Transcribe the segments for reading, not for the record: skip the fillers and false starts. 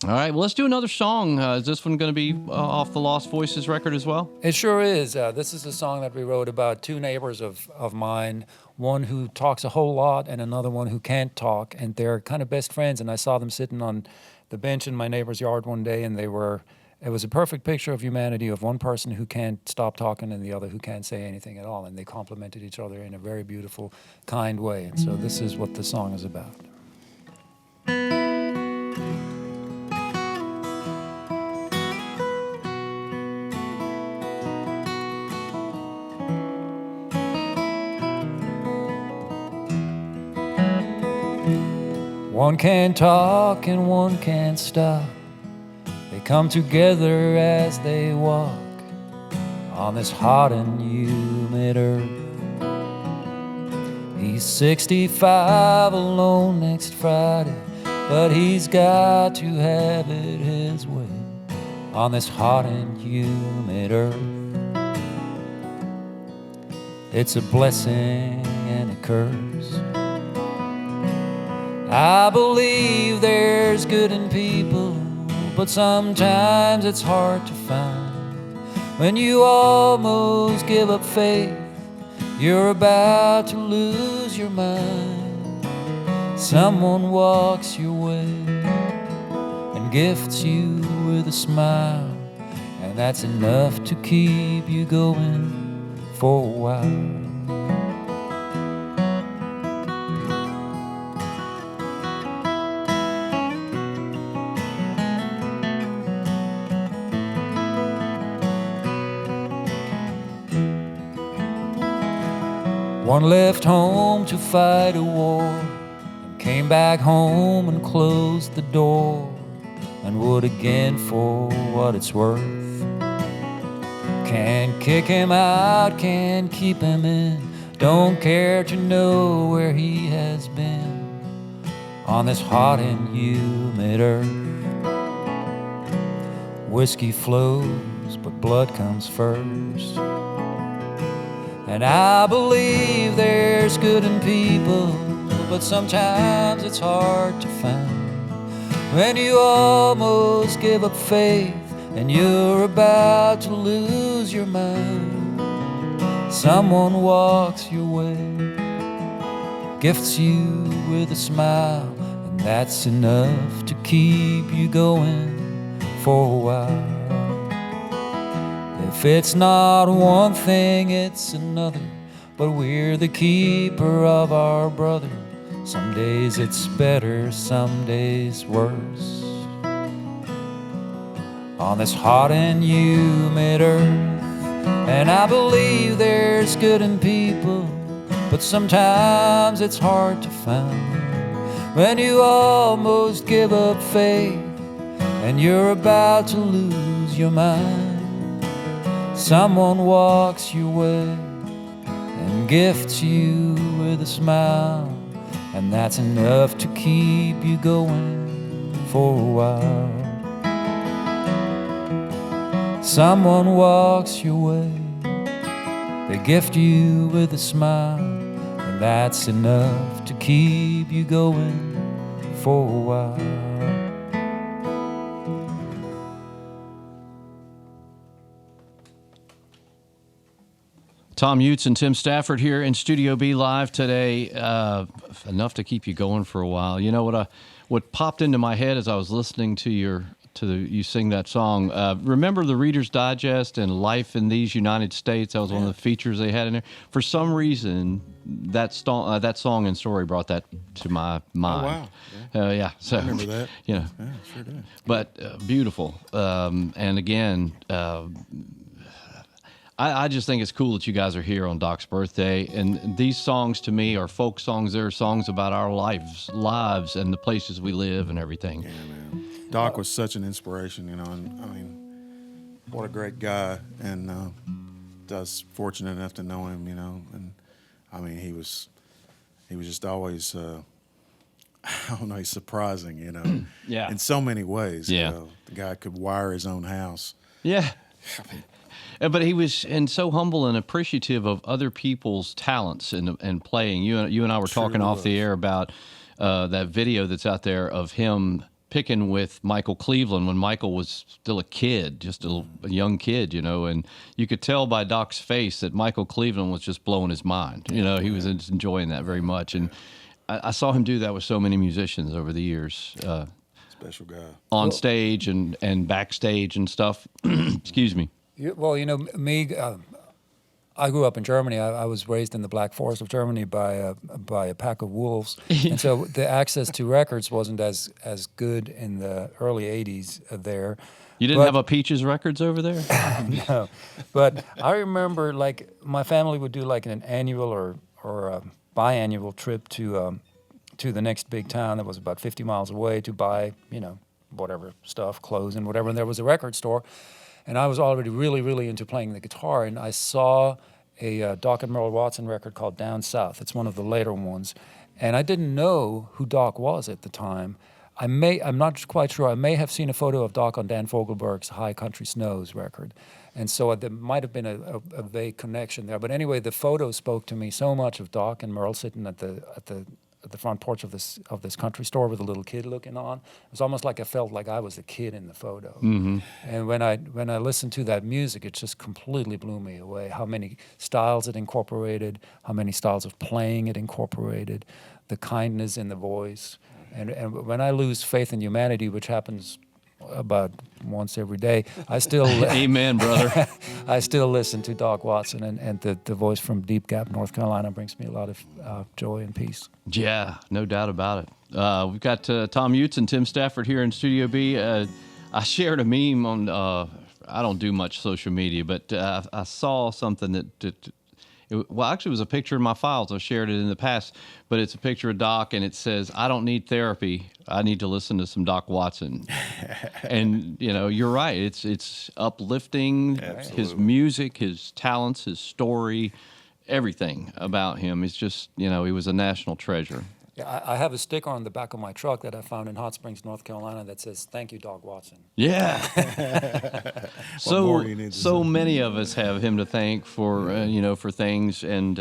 All right, well, let's do another song. Is this one going to be off the Lost Voices record as well? It sure is. This is a song that we wrote about two neighbors of mine, one who talks a whole lot and another one who can't talk, and they're kind of best friends. And I saw them sitting on the bench in my neighbor's yard one day, and it was a perfect picture of humanity, of one person who can't stop talking and the other who can't say anything at all. And they complemented each other in a very beautiful, kind way. And so this is what the song is about. One can't talk and one can't stop. They come together as they walk on this hot and humid earth. He's 65, alone next Friday, but he's got to have it his way on this hot and humid earth. It's a blessing and a curse. I believe there's good in people, but sometimes it's hard to find. When you almost give up faith, you're about to lose your mind. Someone walks your way and gifts you with a smile, and that's enough to keep you going for a while. One left home to fight a war and came back home and closed the door and would again for what it's worth. Can't kick him out, can't keep him in, don't care to know where he has been on this hot and humid earth. Whiskey flows, but blood comes first. And I believe there's good in people, but sometimes it's hard to find. When you almost give up faith and you're about to lose your mind, someone walks your way, gifts you with a smile, and that's enough to keep you going for a while. If it's not one thing, it's another, but we're the keeper of our brother. Some days it's better, some days worse. On this hot and humid earth, and I believe there's good in people, but sometimes it's hard to find. When you almost give up faith and you're about to lose your mind, someone walks your way and gifts you with a smile, and that's enough to keep you going for a while. Someone walks your way, they gift you with a smile, and that's enough to keep you going for a while. Thomm Jutz and Tim Stafford here in Studio B live today. Enough to keep you going for a while. You know what popped into my head as I was listening to you sing that song. Remember the Reader's Digest and Life in These United States? That was one of the features they had in there. For some reason, that song and story brought that to my mind. Oh, wow. Yeah. So I remember that. You know, Yeah, sure did. but beautiful. And again, I just think it's cool that you guys are here on Doc's birthday. And these songs to me are folk songs. They're songs about our lives and the places we live and everything. Yeah, man. Doc was such an inspiration, you know, and I mean, what a great guy. And I was fortunate enough to know him, you know, and I mean, he was just always, I don't know, he's surprising, you know, Yeah. in so many ways. Yeah. You know, the guy could wire his own house. Yeah. But he was so humble and appreciative of other people's talents and playing. You and I were talking off the air about that video that's out there of him picking with Michael Cleveland when Michael was still a kid, just a young kid, and you could tell by Doc's face that Michael Cleveland was just blowing his mind. He was enjoying that very much. And I saw him do that with so many musicians over the years. Special guy. On stage and backstage and stuff. Excuse me. Me, I grew up in Germany. I was raised in the Black Forest of Germany by a pack of wolves, and so the access to records wasn't as good in the early '80s there. You didn't have a Peaches Records over there? No, but I remember my family would do an annual or a biannual trip to the next big town that was about 50 miles away to buy whatever stuff, clothes and whatever. And there was a record store. And I was already really, really into playing the guitar, and I saw a Doc and Merle Watson record called Down South. It's one of the later ones. And I didn't know who Doc was at the time. I'm not quite sure, I may have seen a photo of Doc on Dan Fogelberg's High Country Snows record. And so there might have been a vague connection there. But anyway, the photo spoke to me so much of Doc and Merle sitting at the front porch of this country store with a little kid looking on. It was almost like I felt like I was the kid in the photo. Mm-hmm. And when I listened to that music, it just completely blew me away. How many styles it incorporated, how many styles of playing it incorporated, the kindness in the voice. And when I lose faith in humanity, which happens about once every day, I still Amen, brother. I still listen to Doc Watson, and the voice from Deep Gap, North Carolina, brings me a lot of joy and peace. Yeah, no doubt about it. We've got Thomm Jutz and Tim Stafford here in Studio B. I shared a meme on. I don't do much social media, but I saw something that. Actually, it was a picture in my files. I've shared it in the past, but it's a picture of Doc, and it says, "I don't need therapy. I need to listen to some Doc Watson." And you're right. It's uplifting. Absolutely. His music, his talents, his story, everything about him. It's just he was a national treasure. Yeah, I have a sticker on the back of my truck that I found in Hot Springs, North Carolina, that says, "Thank you, Doc Watson." Yeah. So many of us have him to thank for for things, and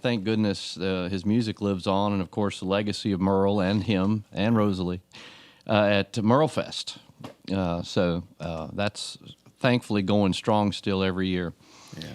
thank goodness his music lives on, and of course the legacy of Merle and him and Rosalie at Merlefest. So that's thankfully going strong still every year. Yeah.